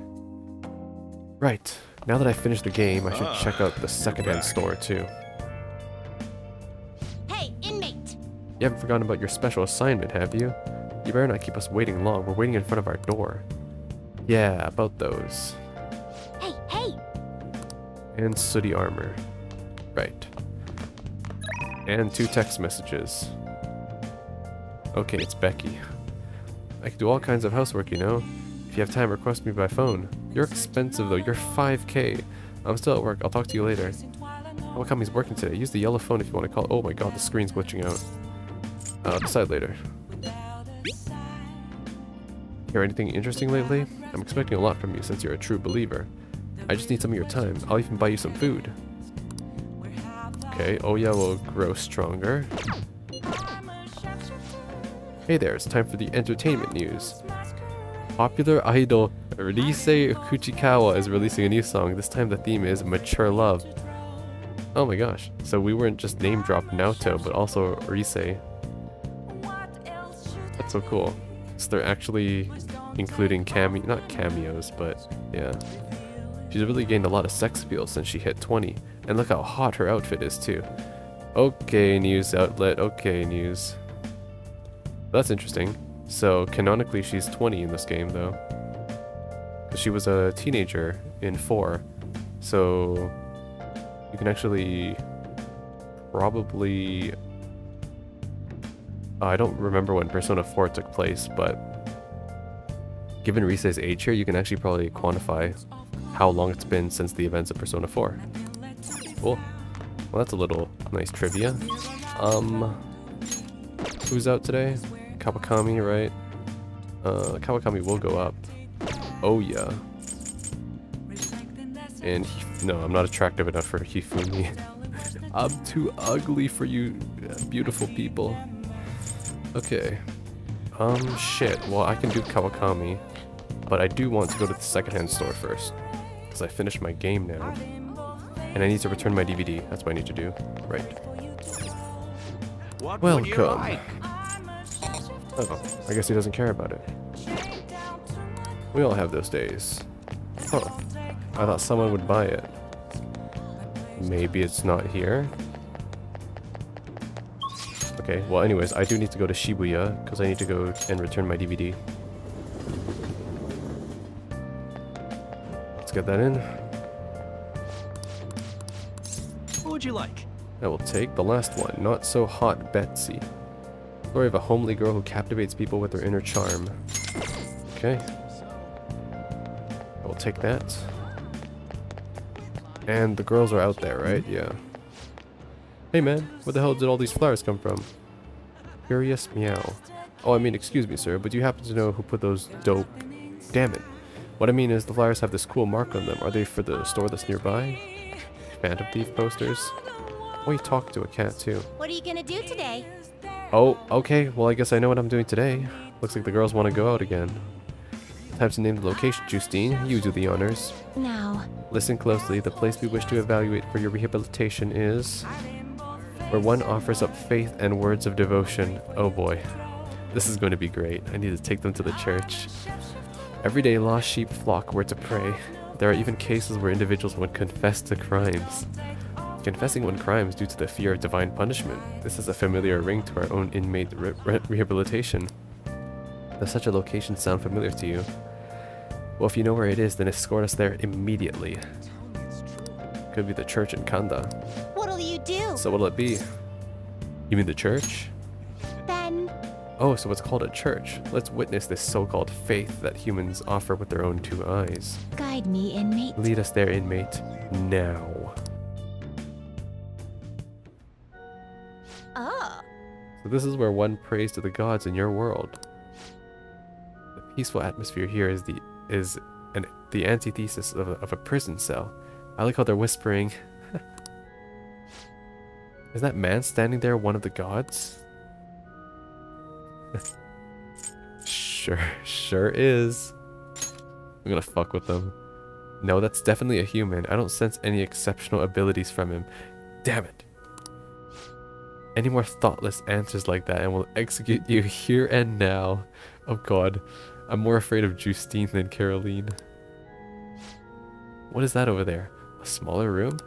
Right. Now that I finished the game, I should check out the secondhand store, too. Hey, inmate! You haven't forgotten about your special assignment, have you? You better not keep us waiting long. We're waiting in front of our door. Yeah, about those. Hey, hey! And sooty armor. Right. And 2 text messages. Okay, it's Becky. I can do all kinds of housework, you know. If you have time, request me by phone. You're expensive though, you're 5K. I'm still at work, I'll talk to you later. What company's working today? Use the yellow phone if you want to call. Oh my god, the screen's glitching out. I'll decide later. Hear anything interesting lately? I'm expecting a lot from you since you're a true believer. I just need some of your time. I'll even buy you some food. Okay, oh yeah, will grow stronger. Hey there, it's time for the entertainment news. Popular idol Rise Kuchikawa is releasing a new song. This time the theme is Mature Love. Oh my gosh, so we weren't just name dropped Naoto, but also Rise. That's so cool. So they're actually including not cameos, but yeah. She's really gained a lot of sex appeal since she hit 20. And look how hot her outfit is too. Okay, news outlet, okay, news. That's interesting. So canonically she's 20 in this game though. Because she was a teenager in 4. So you can actually probably... I don't remember when Persona 4 took place, but given Rise's age here, you can actually probably quantify how long it's been since the events of Persona 4. Cool. Well, that's a little nice trivia. Who's out today? Kawakami, right? Kawakami will go up. Oh yeah. And no, I'm not attractive enough for Hifumi. I'm too ugly for you beautiful people. Okay. Shit. Well, I can do Kawakami, but I do want to go to the secondhand store first, because I finished my game now. And I need to return my DVD. That's what I need to do. Right. Welcome. Oh, I guess he doesn't care about it. We all have those days. Huh. I thought someone would buy it. Maybe it's not here. Okay, well anyways, I do need to go to Shibuya, because I need to go and return my DVD. Let's get that in. What would you like? I will take the last one, Not So Hot Betsy. Story of a homely girl who captivates people with her inner charm. Okay. I will take that. And the girls are out there, right? Yeah. Hey man, where the hell did all these flowers come from? Curious meow. Oh, I mean, excuse me, sir, but do you happen to know who put those dope... Damn it. What I mean is, the flowers have this cool mark on them. Are they for the store that's nearby? Phantom Thief posters? Why you talk to a cat, too? What are you gonna do today? Oh, okay. Well, I guess I know what I'm doing today. Looks like the girls want to go out again. Time to name the location, Justine. You do the honors. Now, Listen closely. The place we wish to evaluate for your rehabilitation is... where one offers up faith and words of devotion. Oh boy. This is going to be great. I need to take them to the church. Every day lost sheep flock where to pray. There are even cases where individuals would confess to crimes. Confessing one crimes due to the fear of divine punishment. This is a familiar ring to our own inmate rehabilitation. Does such a location sound familiar to you? Well, if you know where it is, then escort us there immediately. Could be the church in Kanda. what'll you do? So what'll it be? You mean the church? Then, Oh, so it's called a church. Let's witness this so-called faith that humans offer with their own 2 eyes. guide me, inmate. Lead us there, inmate. Now. Oh. So this is where one prays to the gods in your world. The peaceful atmosphere here is the antithesis of a prison cell. I like how they're whispering. Is that man standing there one of the gods? Sure is. I'm gonna fuck with them. No, that's definitely a human. I don't sense any exceptional abilities from him. Damn it. Any more thoughtless answers like that and we'll execute you here and now. Oh god. I'm more afraid of Justine than Caroline. What is that over there? A smaller room?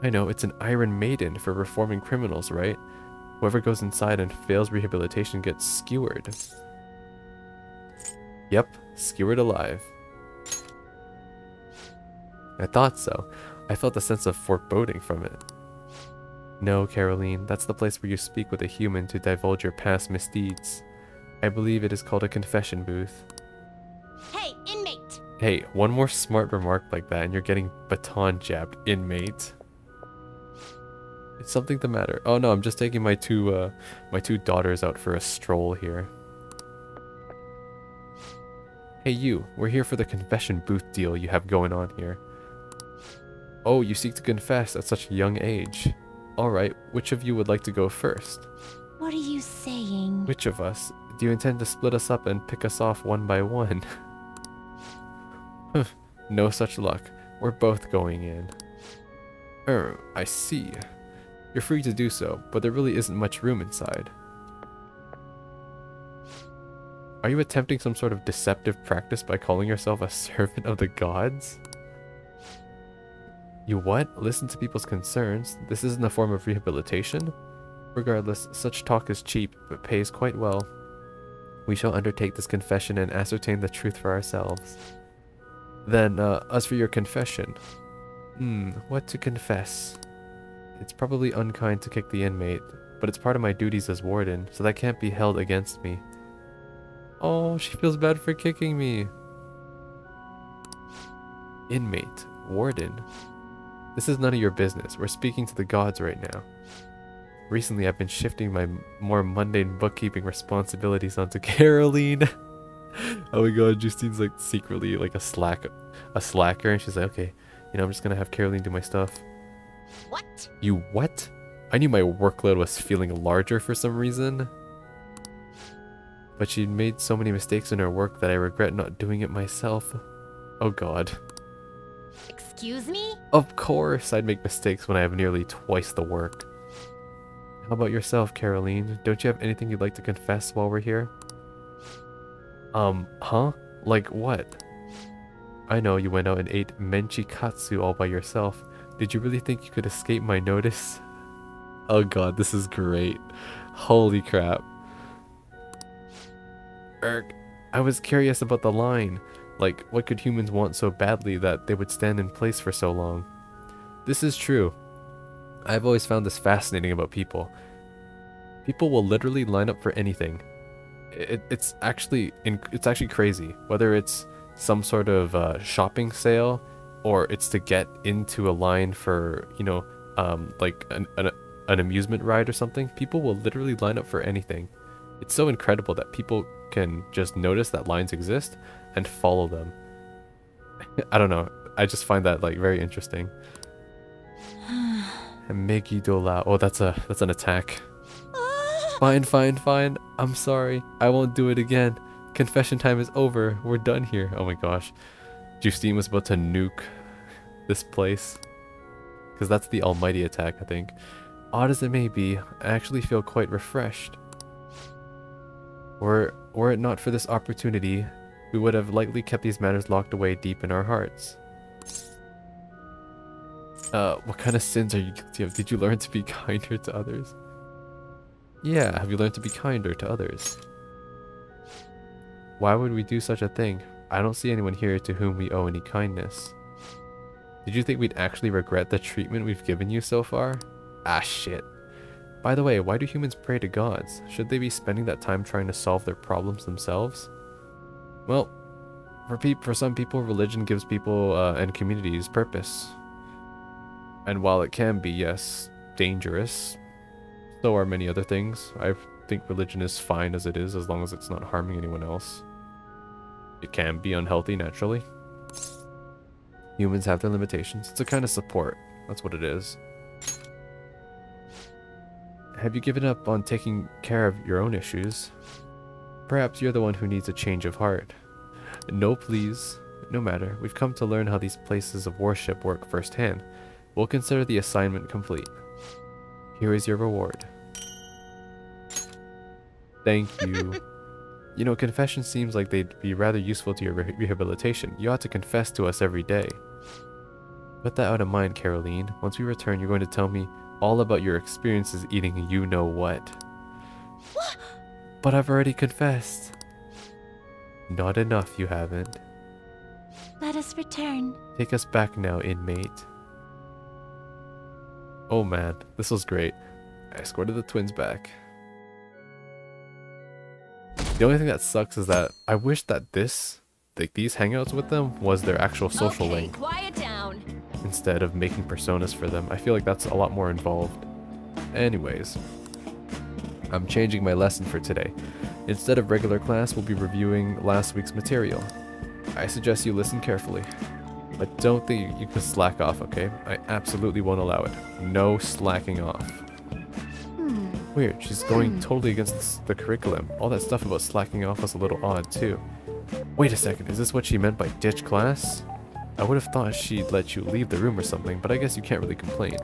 I know, it's an Iron Maiden for reforming criminals, right? Whoever goes inside and fails rehabilitation gets skewered. Yep, skewered alive. I thought so. I felt a sense of foreboding from it. No, Caroline, that's the place where you speak with a human to divulge your past misdeeds. I believe it is called a confession booth. Hey, inmate! Hey, one more smart remark like that and you're getting baton jabbed, inmate. It's something the matter. Oh no, I'm just taking my two daughters out for a stroll here. Hey you, we're here for the confession booth deal you have going on here. Oh, you seek to confess at such a young age. Alright, which of you would like to go first? What are you saying? Which of us? Do you intend to split us up and pick us off one by one? No such luck. We're both going in. I see. You're free to do so, but there really isn't much room inside. Are you attempting some sort of deceptive practice by calling yourself a servant of the gods? You what? Listen to people's concerns? This isn't a form of rehabilitation? Regardless, such talk is cheap, but pays quite well. We shall undertake this confession and ascertain the truth for ourselves. Then, as for your confession. What to confess? It's probably unkind to kick the inmate, but it's part of my duties as warden, so that can't be held against me. Oh, she feels bad for kicking me. Inmate, warden. This is none of your business. We're speaking to the gods right now. Recently, I've been shifting my more mundane bookkeeping responsibilities onto Caroline. Oh my god, Justine's like secretly like a slacker, and she's like, okay, you know, I'm just gonna have Caroline do my stuff. What? You what? I knew my workload was feeling larger for some reason. But she made so many mistakes in her work that I regret not doing it myself. Oh god. Excuse me? Of course I'd make mistakes when I have nearly twice the work. How about yourself, Caroline? Don't you have anything you'd like to confess while we're here? Huh? Like what? I know you went out and ate menchikatsu all by yourself. Did you really think you could escape my notice? Oh god, this is great. Holy crap. I was curious about the line. Like, what could humans want so badly that they would stand in place for so long? This is true. I've always found this fascinating about people. People will literally line up for anything. It's actually crazy. Whether it's some sort of shopping sale, or it's to get into a line for, you know, like an amusement ride or something. People will literally line up for anything. It's so incredible that people can just notice that lines exist and follow them. I don't know. I just find that like very interesting. Megidola. Oh, that's an attack. Fine. I'm sorry. I won't do it again. Confession time is over. We're done here. Oh my gosh. Justine was about to nuke this place. Because that's the almighty attack, I think. Odd as it may be, I actually feel quite refreshed. Were it not for this opportunity, we would have likely kept these matters locked away deep in our hearts. What kind of sins are you guilty of? Did you learn to be kinder to others? Yeah, have you learned to be kinder to others? Why would we do such a thing? I don't see anyone here to whom we owe any kindness. Did you think we'd actually regret the treatment we've given you so far? Ah, shit. By the way, why do humans pray to gods? Should they be spending that time trying to solve their problems themselves? Well, for some people, religion gives people and communities purpose. And while it can be, yes, dangerous, so are many other things. I think religion is fine as it is, as long as it's not harming anyone else. It can be unhealthy, naturally. Humans have their limitations. It's a kind of support. That's what it is. Have you given up on taking care of your own issues? Perhaps you're the one who needs a change of heart. No, please. No matter. We've come to learn how these places of worship work firsthand. We'll consider the assignment complete. Here is your reward. Thank you. You know, confession seems like they'd be rather useful to your rehabilitation. You ought to confess to us every day. Put that out of mind, Caroline. Once we return, you're going to tell me all about your experiences eating you-know-what. What? But I've already confessed. Not enough, you haven't. Let us return. Take us back now, inmate. Oh man, this was great. I escorted the twins back. The only thing that sucks is that I wish that these hangouts with them was their actual social link. Quiet down. Instead of making personas for them. I feel like that's a lot more involved. Anyways, I'm changing my lesson for today. Instead of regular class, we'll be reviewing last week's material. I suggest you listen carefully. But don't think you can slack off, okay? I absolutely won't allow it. No slacking off. Weird, she's going totally against the curriculum. All that stuff about slacking off was a little odd, too. Wait a second, is this what she meant by ditch class? I would have thought she'd let you leave the room or something, but I guess you can't really complain.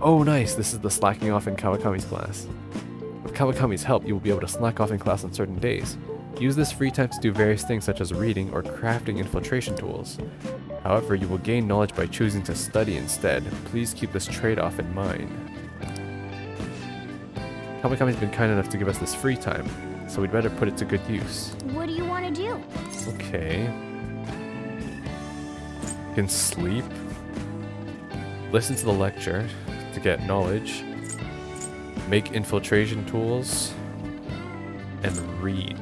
Oh nice, this is the slacking off in Kawakami's class. With Kawakami's help, you will be able to slack off in class on certain days. Use this free time to do various things such as reading or crafting infiltration tools. However, you will gain knowledge by choosing to study instead. Please keep this trade-off in mind. Kawakami's been kind enough to give us this free time, so we'd better put it to good use. What do you want to do? Okay. You can sleep. Listen to the lecture to get knowledge. Make infiltration tools. And read.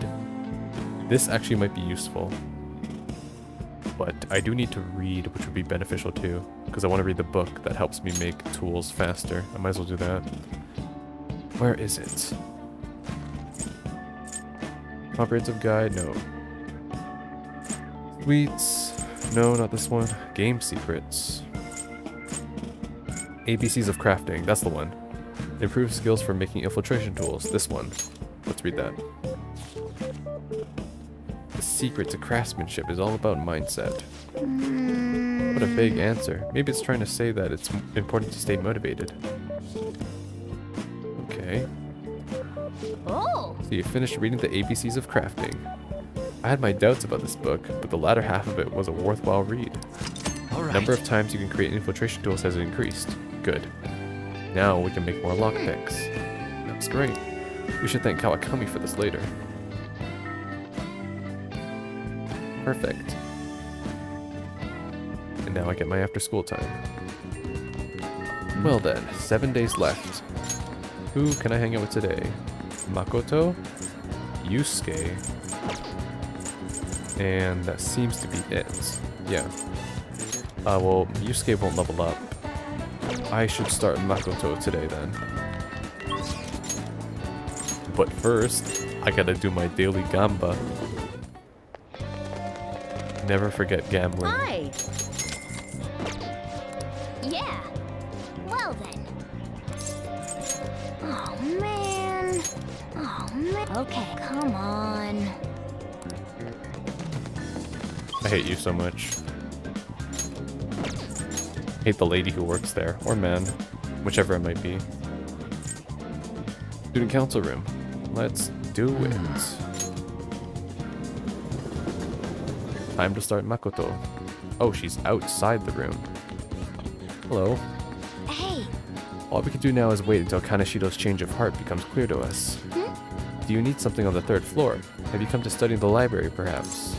This actually might be useful. But I do need to read, which would be beneficial too. Because I want to read the book that helps me make tools faster. I might as well do that. Where is it? Comprehensive guide? No. Sweets? No, not this one. Game secrets. ABCs of crafting. That's the one. Improve skills for making infiltration tools. This one. Let's read that. The secret to craftsmanship is all about mindset. What a vague answer. Maybe it's trying to say that it's important to stay motivated. Okay. Oh! So you finished reading the ABCs of crafting. I had my doubts about this book, but the latter half of it was a worthwhile read. All right. The number of times you can create infiltration tools has increased. Good. Now we can make more lockpicks. That's great. We should thank Kawakami for this later. Perfect. And now I get my after school time. Well then, 7 days left. Who can I hang out with today? Makoto? Yusuke? And that seems to be it. Yeah. Well, Yusuke won't level up. I should start Makoto today then. But first, I gotta do my daily gamba. Never forget gambling. Hi! Yeah. Well then. Oh man. Oh man. Okay, come on. I hate you so much. Hate the lady who works there, or man, whichever it might be. Student council room. Let's do it. Time to start Makoto. Oh, she's outside the room. Hello. Hey. All we can do now is wait until Kaneshiro's change of heart becomes clear to us. Do you need something on the 3rd floor? Have you come to study in the library, perhaps?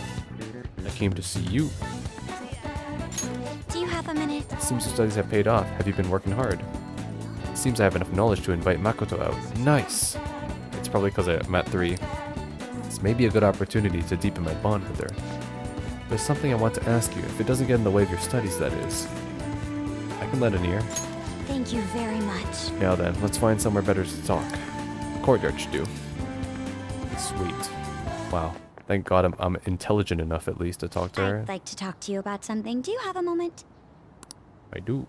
I came to see you. Do you have a minute? It seems your studies have paid off. Have you been working hard? It seems I have enough knowledge to invite Makoto out. Nice! It's probably because I'm at 3. This may be a good opportunity to deepen my bond with her. There's something I want to ask you, if it doesn't get in the way of your studies, that is. I can lend an ear. Thank you very much. Now then, let's find somewhere better to talk. The courtyard should do. Sweet. Wow. Thank God I'm intelligent enough at least to talk to her. I'd like to talk to you about something. Do you have a moment? I do.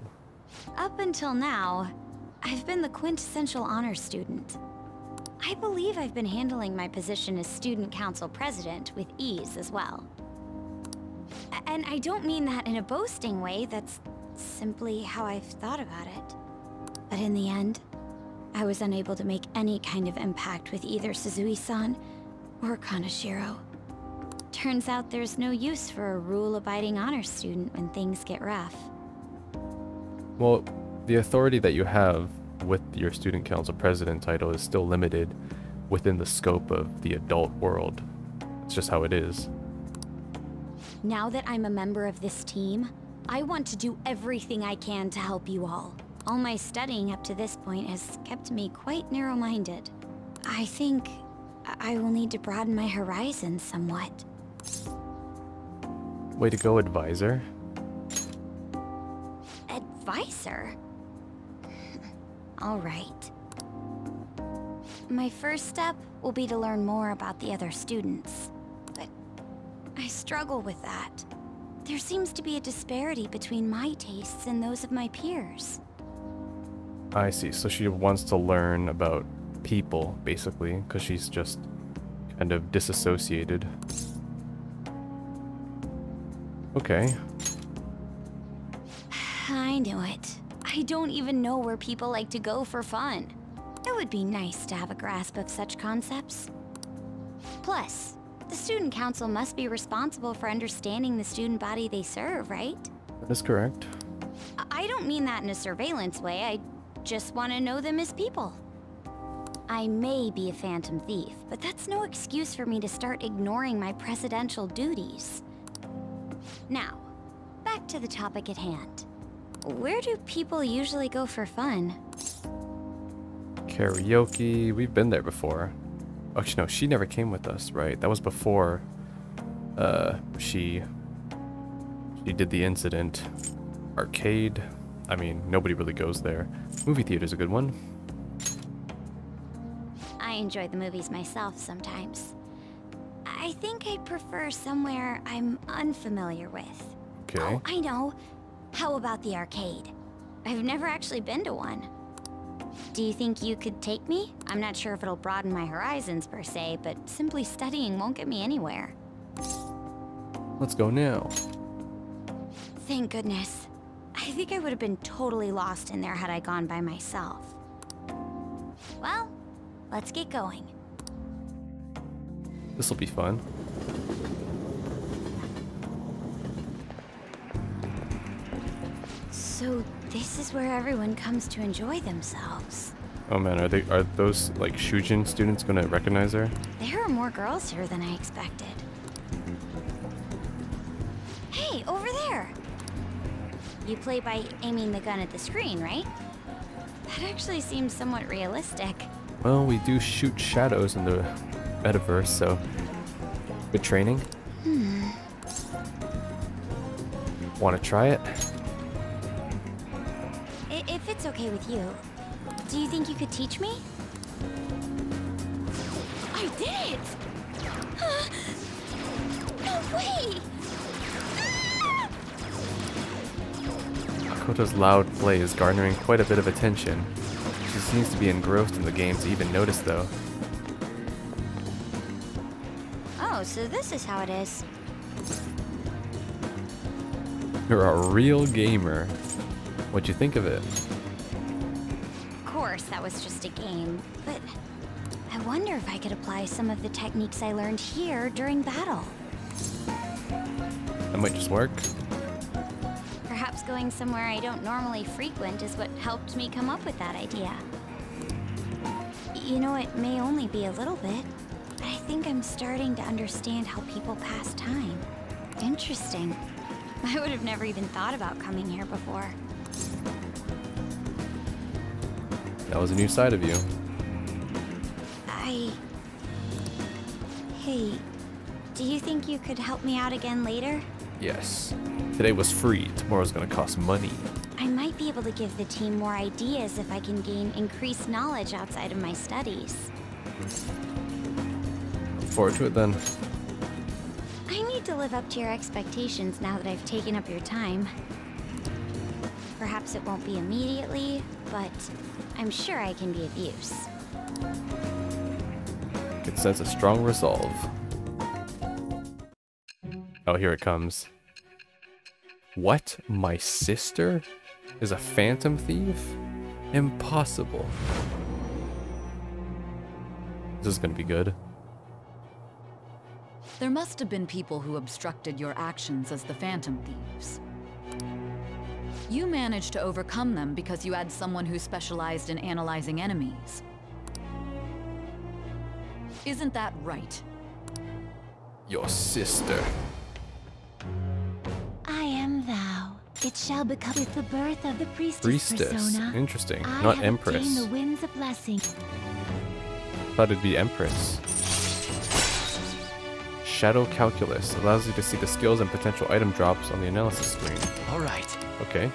Up until now, I've been the quintessential honor student. I believe I've been handling my position as student council president with ease as well. And I don't mean that in a boasting way, that's simply how I've thought about it. But in the end, I was unable to make any kind of impact with either Suzui-san or Kaneshiro. Turns out there's no use for a rule-abiding honor student when things get rough. Well, the authority that you have with your student council president title is still limited within the scope of the adult world. It's just how it is. Now that I'm a member of this team, I want to do everything I can to help you all. All my studying up to this point has kept me quite narrow-minded. I think I will need to broaden my horizons somewhat. Way to go, advisor. Advisor? All right. My first step will be to learn more about the other students. But I struggle with that. There seems to be a disparity between my tastes and those of my peers. I see. So she wants to learn about people, basically, because she's just kind of disassociated. Okay. I knew it. I don't even know where people like to go for fun. It would be nice to have a grasp of such concepts. Plus, the student council must be responsible for understanding the student body they serve, right? That is correct. I don't mean that in a surveillance way. I just want to know them as people. I may be a phantom thief, but that's no excuse for me to start ignoring my presidential duties. Now, back to the topic at hand. Where do people usually go for fun? Karaoke. We've been there before. Actually, no, she never came with us, right? That was before she did the incident. Arcade. I mean, nobody really goes there. Movie theater's a good one. I enjoy the movies myself sometimes. I think I'd prefer somewhere I'm unfamiliar with. Okay. Oh, I know. How about the arcade? I've never actually been to one. Do you think you could take me? I'm not sure if it'll broaden my horizons per se, but simply studying won't get me anywhere. Let's go now. Thank goodness. I think I would have been totally lost in there had I gone by myself. Well, let's get going. This'll be fun. So this is where everyone comes to enjoy themselves. Oh man, are those like Shujin students gonna recognize her? There are more girls here than I expected. Hey, over there! You play by aiming the gun at the screen, right? That actually seems somewhat realistic. Well, we do shoot shadows in the metaverse, so good training. Want to try it? If it's okay with you, do you think you could teach me? I did it! No way! Makoto's loud play is garnering quite a bit of attention. She seems to be engrossed in the game to even notice, though. Oh, so this is how it is. You're a real gamer. What'd you think of it? Of course, that was just a game, but I wonder if I could apply some of the techniques I learned here during battle. That might just work. Perhaps going somewhere I don't normally frequent is what helped me come up with that idea. You know, it may only be a little bit, but I think I'm starting to understand how people pass time. Interesting. I would have never even thought about coming here before. That was a new side of you. Hey, do you think you could help me out again later? Yes. Today was free. Tomorrow's gonna cost money. I might be able to give the team more ideas if I can gain increased knowledge outside of my studies. Look forward to it then. I need to live up to your expectations now that I've taken up your time. Perhaps it won't be immediately, but I'm sure I can be of use. Could sense a strong resolve. Oh, here it comes. What? My sister is a phantom thief? Impossible. This is gonna be good. There must have been people who obstructed your actions as the Phantom Thieves. You managed to overcome them because you had someone who specialized in analyzing enemies. Isn't that right? Your sister. I am thou. It shall become with the birth of the priestess persona. Interesting. I Not have Empress. obtained the winds of blessing. Thought it'd be Empress. Shadow Calculus allows you to see the skills and potential item drops on the analysis screen. All right. Okay.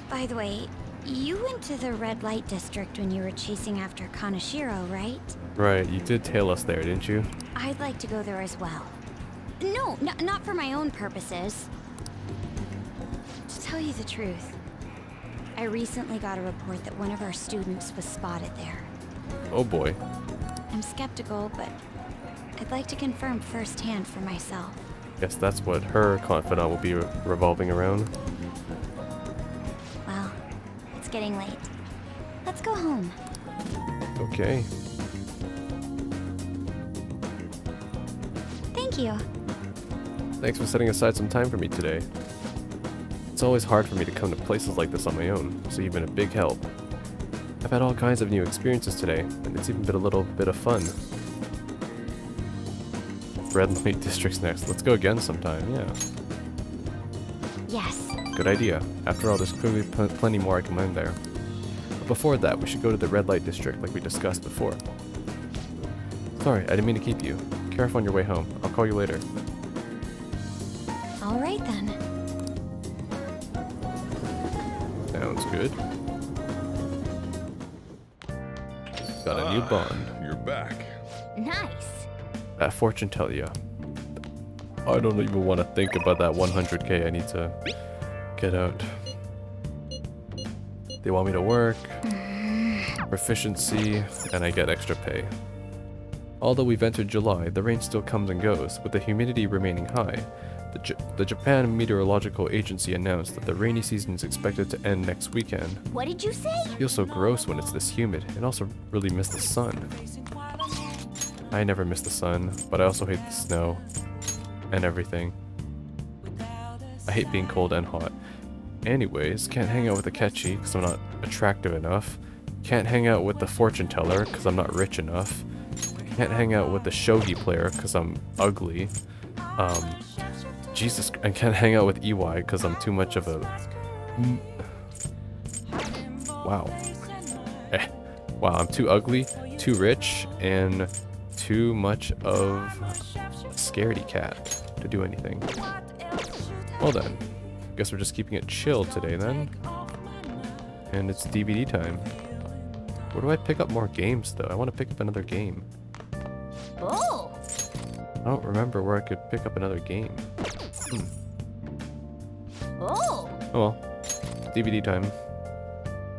By the way, You went to the red light district when you were chasing after Kaneshiro, right? Right, you did tail us there, didn't you? I'd like to go there as well. No, not for my own purposes. To tell you the truth, I recently got a report that one of our students was spotted there. Oh boy. I'm skeptical, but I'd like to confirm firsthand for myself. Guess that's what her confidant will be revolving around. Well, it's getting late. Let's go home. Okay. Thank you. Thanks for setting aside some time for me today. It's always hard for me to come to places like this on my own, so you've been a big help. I've had all kinds of new experiences today, and it's even been a little bit of fun. Red Light District's next. Let's go again sometime, yeah. Yes. Good idea. After all, there's clearly plenty more I can learn there. But before that, we should go to the Red Light District like we discussed before. Sorry, I didn't mean to keep you. Careful on your way home. I'll call you later. All right then. Sounds good. Got a new bond. You're back. Nice. That fortune tell ya. I don't even want to think about that 100k I need to get out. They want me to work, proficiency, and I get extra pay. Although we've entered July, the rain still comes and goes, with the humidity remaining high. The Japan Meteorological Agency announced that the rainy season is expected to end next weekend. What did you say? It feels so gross when it's this humid, and also really miss the sun. I never miss the sun, but I also hate the snow and everything. I hate being cold and hot. Anyways, can't hang out with the Ketchi because I'm not attractive enough. Can't hang out with the fortune teller because I'm not rich enough. Can't hang out with the shogi player because I'm ugly. Jesus, I can't hang out with EY because I'm too much of a... Wow. Wow, I'm too ugly, too rich, and too much of a scaredy cat to do anything. Well then, guess we're just keeping it chill today then. And it's DVD time. Where do I pick up more games though? I want to pick up another game. Oh. I don't remember where I could pick up another game. Oh. Oh well, DVD time.